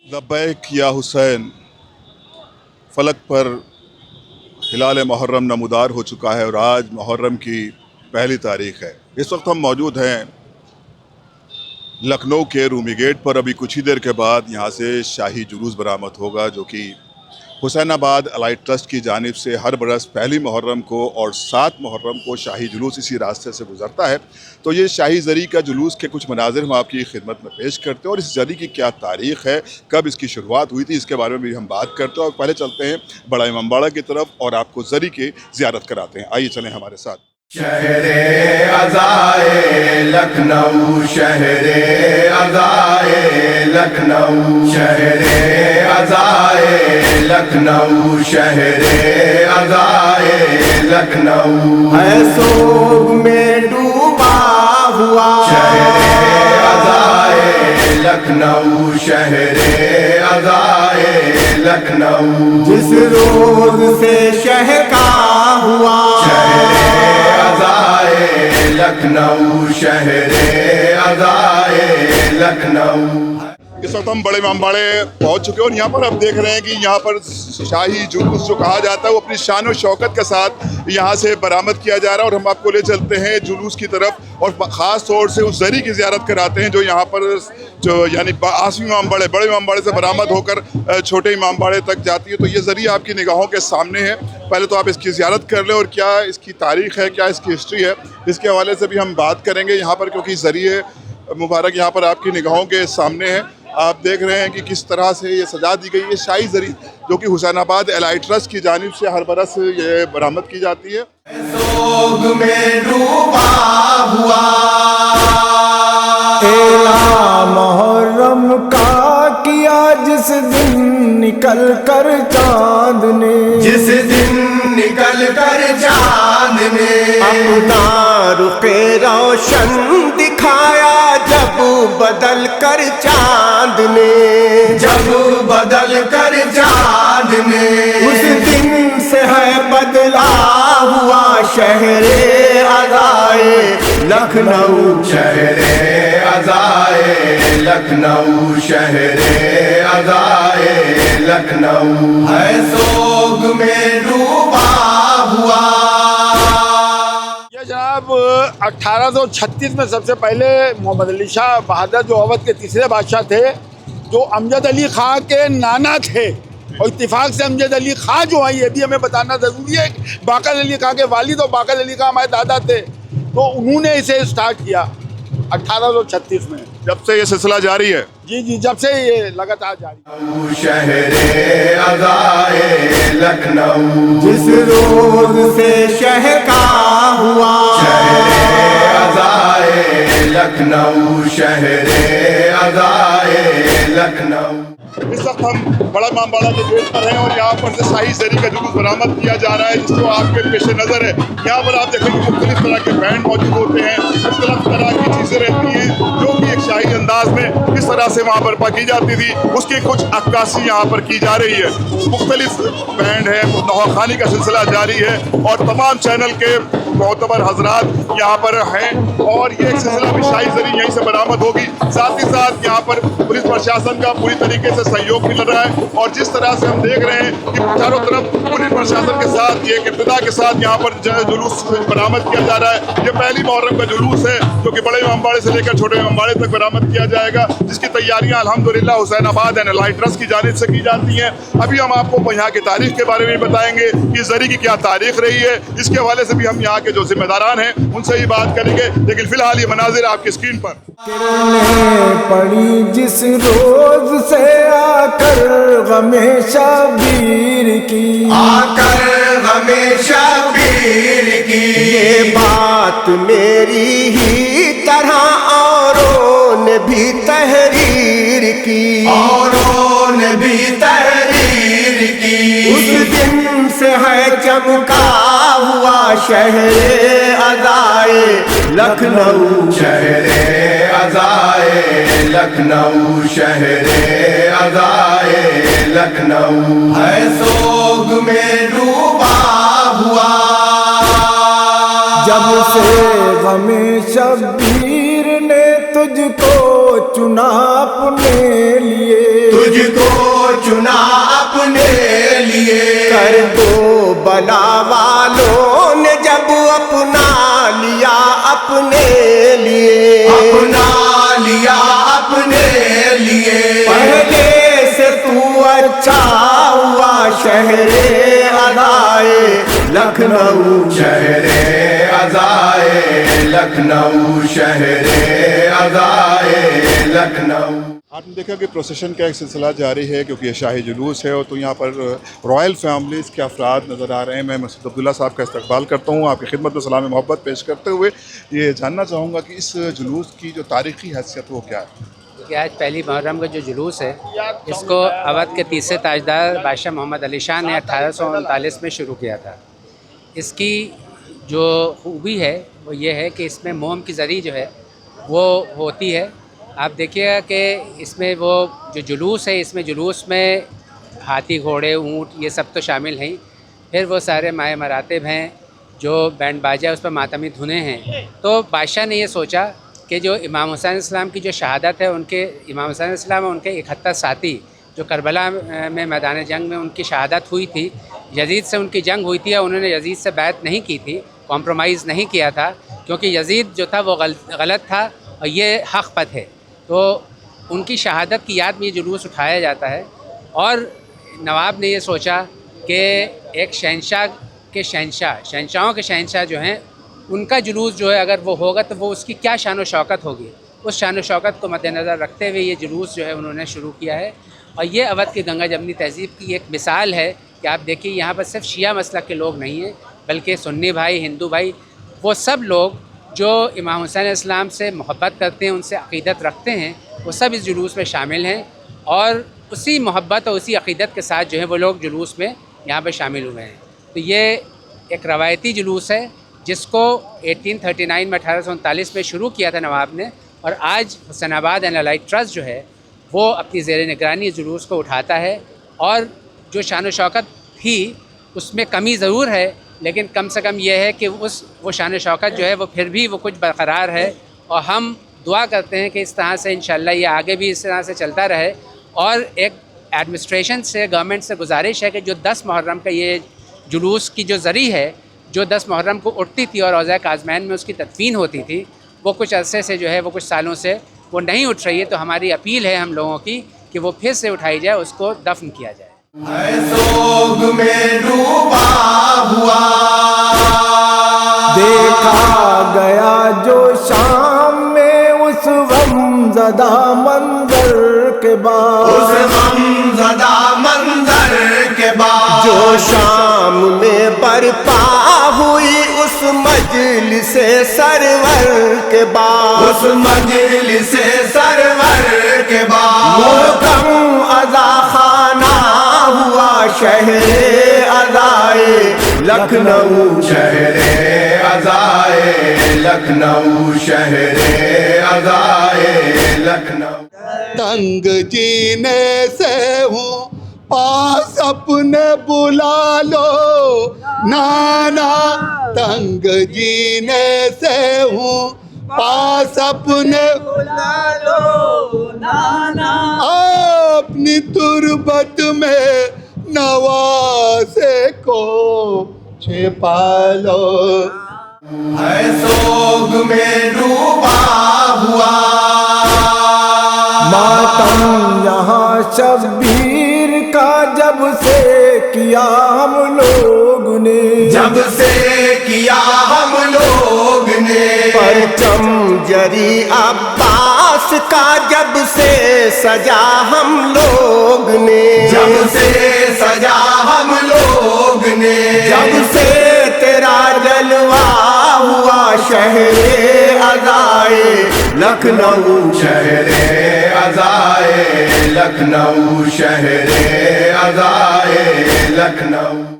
लब्बैक या हुसैन। फलक पर हिलाल मुहर्रम नमूदार हो चुका है और आज मुहर्रम की पहली तारीख़ है। इस वक्त हम मौजूद हैं लखनऊ के रूमी गेट पर। अभी कुछ ही देर के बाद यहाँ से शाही जुलूस बरामद होगा, जो कि हुसैनाबाद अलाइड ट्रस्ट की जानिब से हर बरस पहली मुहर्रम को और 7 मुहर्रम को शाही जुलूस इसी रास्ते से गुजरता है। तो ये शाही ज़री का जुलूस के कुछ मनाज़िर हम आपकी खिदमत में पेश करते हैं और इस ज़री की क्या तारीख़ है, कब इसकी शुरुआत हुई थी, इसके बारे में भी हम बात करते हैं। और पहले चलते हैं बड़ा इमामबाड़ा की तरफ और आपको ज़री की ज़ियारत कराते हैं। आइए चलें हमारे साथ। शहरे अज़ाए लखनऊ, शहरे अज़ाए लखनऊ, शहरे अज़ाए लखनऊ, शहरे अज़ाए लखनऊ है सोग में डूबा हुआ। शहरे अज़ाए लखनऊ, शहरे अज़ाए लखनऊ जिस रोज से शहका हुआ। लखनऊ, शहरे अज़ाए लखनऊ। इस वक्त हम बड़े इमामबाड़े पहुँच चुके हैं और यहाँ पर आप देख रहे हैं कि यहाँ पर शाही जुलूस जो कहा जाता है वो अपनी शान और शौकत के साथ यहाँ से बरामद किया जा रहा है। और हम आपको ले चलते हैं जुलूस की तरफ और ख़ास तौर से उस ज़री की ज़ियारत कराते हैं जो यहाँ पर जो यानी 8वें इमामबाड़े बड़े इमामबाड़े से बरामद होकर छोटे इमामबाड़े तक जाती है। तो ये ज़री आपकी निगाहों के सामने है। पहले तो आप इसकी ज़ियारत कर लें और क्या इसकी तारीख़ है, क्या इसकी हिस्ट्री है, इसके हवाले से भी हम बात करेंगे यहाँ पर, क्योंकि ज़रिए मुबारक यहाँ पर आपकी निगाहों के सामने है। आप देख रहे हैं कि किस तरह से ये सजा दी गई है। शाही ज़री जो कि हुसैनाबाद अलाइड ट्रस्ट की जानिब से हर बरस ये बरामद की जाती है। सोग में डूबा हुआ मुहर्रम का किया जिस दिन निकल कर चाँद ने, जिस दिन निकल कर चाँद ने अपना रुखे रोशन दिखाया जब बदल कर चाँद ने, जब बदल कर चाँद ने उस दिन से है बदला हुआ शहरे अज़ाए लखनऊ। शहरे अज़ाए लखनऊ, शहरे अज़ाए लखनऊ है सोग में डूबा हुआ। ये जनाब 1836 में सबसे पहले मोहम्मद अली शाह बहादुर जो अवध के तीसरे बादशाह थे, जो अमजद अली खां के नाना थे, और इत्तेफाक से अमजद अली खां जो है ये भी हमें बताना ज़रूरी है, बाकर अली खां के वालिद और बाकर अली खां हमारे दादा थे, तो उन्होंने इसे स्टार्ट किया 1836 में। जब से ये सिलसिला जारी है। जी, जब से ये लगातार जारी। शहरे अज़ाए लखनऊ जिस रोज से शहका हुआ। शहरे अज़ाए लखनऊ, शहरे अज़ाए लखनऊ। इस वक्त हम बड़ा इमामबाड़ा के गेट पर हैं और यहाँ पर से शाही ज़री का जुलूस बरामद किया जा रहा है, जिसको आपके पेश नज़र है। यहाँ पर आप देखेंगे मुख्तलिफ तरह के बैंड मौजूद होते हैं, मुख्तलिफ तरह की चीज़ें रहती हैं जो कि एक शाही अंदाज में किस तरह से वहाँ बर्पा की जाती थी, उसकी कुछ अक्कासी यहाँ पर की जा रही है। मुख्तलिफ बैंड है, नवाखानी का सिलसिला जारी है और तमाम चैनल के मोतबर हजरात यहाँ पर हैं और ये एक सिलसिला भी शाही ज़री यहीं से बरामद होगी। साथ ही साथ यहाँ पर पुलिस प्रशासन का पूरी तरीके से सहयोग मिल रहा है और जिस तरह से हम देख रहे हैं कि चारों तरफ पुलिस प्रशासन के साथ ये इब्तिदा के साथ यहाँ पर जुलूस बरामद किया जा रहा है। ये पहली मुहर्रम का जुलूस है जो कि बड़े इमामबाड़े से लेकर छोटे इमामबाड़े तक बरामद किया जाएगा, जिसकी तैयारियाँ अल्हम्दुलिल्लाह हुसैनाबाद एंड अलाइड ट्रस्ट की जानिब से की जाती हैं। अभी हम आपको यहाँ की तारीख के बारे में बताएंगे कि ज़री की क्या तारीख रही है। इसके हवाले से भी हम यहाँ के जो जिम्मेदारान हैं उनसे ही बात करेंगे, लेकिन फिलहाल ये मनाजिर आपकी स्क्रीन पर। पड़ी जिस रोज से आकर गमे शबीर की, आकर गमे शबीर की, ये बात मेरी ही तरह औरों ने भी तहरीर की, औरों ने भी तहरीर की। उस दिन से है चमका हुआ शहरे अज़ाए लखनऊ। शहरे अज़ाए लखनऊ, शहरे अज़ाए लखनऊ है सोग में डूबा हुआ। जब से गमे शबीर ने तुझको चुना अपने लिए, तुझको चुना अपने लिए। कर दो बला वालों ने जब अपना लिया अपने लिए, अपना लिया अपने लिए। पहले से तू अच्छा हुआ शहरे अदाए लखनऊ, शहरे अज़ाए लखनऊ, शहरे अज़ाए लखनऊ। आपने देखा कि प्रोसेशन का एक सिलसिला जारी है क्योंकि ये शाही जुलूस है, और तो यहाँ पर रॉयल फैमिलीज़ के अफराद नज़र आ रहे हैं। मैं मसूद अब्दुल्ला साहब का इस्तकबाल करता हूँ, आपकी खिदमत में सलाम मोहब्बत पेश करते हुए ये जानना चाहूँगा कि इस जुलूस की जो तारीख़ी हैसियत वो क्या है। कि आज पहली मुहर्रम का जो जुलूस है, इसको अवध के तीसरे ताजदार बादशाह मोहम्मद अली शाह ने 1839 में शुरू किया था। इसकी जो खूबी है वो ये है कि इसमें मोम की ज़री जो है वो होती है। आप देखिएगा कि इसमें वो जो जुलूस है, इसमें जुलूस में हाथी घोड़े ऊँट ये सब तो शामिल हैं, फिर वो सारे माए मरातिब हैं, जो बैंड बाजा उस पर मातमी धुनें हैं। तो बादशाह ने ये सोचा कि जो इमाम हुसैन इस्लाम की जो शहादत है, उनके इमाम हुसैन इस्लाम और उनके 71 साथी जो करबला में मैदान जंग में उनकी शहादत हुई थी, यजीद से उनकी जंग हुई थी और उन्होंने यजीद से बैत नहीं की थी, कॉम्प्रोमाइज़ नहीं किया था, क्योंकि यजीद जो था वो गलत था और ये हक़ पर थे। तो उनकी शहादत की याद में ये जुलूस उठाया जाता है। और नवाब ने ये सोचा कि एक शहंशाह के शहंशाहों के शहंशाह जो हैं, उनका जुलूस जो है अगर वो होगा तो वो उसकी क्या शान व शौकत होगी। उस शान व शौकत को मद्देनज़र रखते हुए ये जुलूस जो है उन्होंने शुरू किया है। और ये अवध की गंगा जमनी तहज़ीब की एक मिसाल है कि आप देखिए यहाँ पर सिर्फ शिया मसलक के लोग नहीं हैं, बल्कि सुन्नी भाई, हिंदू भाई, वो सब लोग जो इमाम हुसैन इस्लाम से मोहब्बत करते हैं, उनसे अक़ीदत रखते हैं, वो सब इस जुलूस में शामिल हैं। और उसी मोहब्बत और उसी अक़ीदत के साथ जो है वो लोग जुलूस में यहाँ पर शामिल हुए हैं। तो ये एक रवायती जुलूस है जिसको 1839 में 1839 में शुरू किया था नवाब ने, और आज हुसैनाबाद एंड अलाइड ट्रस्ट जो है वो अपनी ज़ेर निगरानी जुलूस को उठाता है। और जो शान व शौकत थी उसमें कमी ज़रूर है, लेकिन कम से कम ये है कि वो शान व शौकत जो है वो फिर भी वो कुछ बरकरार है। और हम दुआ करते हैं कि इस तरह से इंशाअल्लाह ये आगे भी इस तरह से चलता रहे। और एक एडमिनिस्ट्रेशन से, गवर्नमेंट से गुजारिश है कि जो 10 मुहर्रम का ये जुलूस की जो ज़री है, जो 10 मुहर्रम को उठती थी और रोज़ा काज़मैन में उसकी तदफीन होती थी, वो कुछ अरसे से जो है वो कुछ सालों से वो नहीं उठ रही है। तो हमारी अपील है हम लोगों की कि वो फिर से उठाई जाए, उसको दफन किया जाए। सोग में डूबा हुआ देखा गया जो शाम में उस गमज़दा मंजर के बाद, उस गमज़दा मंजर के बाद, जो शाम में बरपा हुई उस मजलिसे सरवर के बाद, उस मजलिसे सरवर के बाद, मोहतम अज़ा खाना हुआ शहरे अज़ाए लखनऊ, शहरे अज़ाए लखनऊ, शहरे अज़ाए लखनऊ। तंग जीने से हूँ पास अपने बुला लो नाना, तंग जीने से हूँ पास अपने बुला लो नाना, अपनी तुरबत में नवासे को छिपा लो। है सोग में डूबा हुआ मातम यहाँ शब्बीर का जब से किया हम लोग ने, जब से किया हम लोग ने, परचम जरी अब्बास का जब से सजा हम लोग ने, जब से सजा हम लोग ने, जब से तेरा जलवा हुआ शहरे अज़ाए लखनऊ, शहरे अज़ाए लखनऊ, शहरे अज़ाए लखनऊ।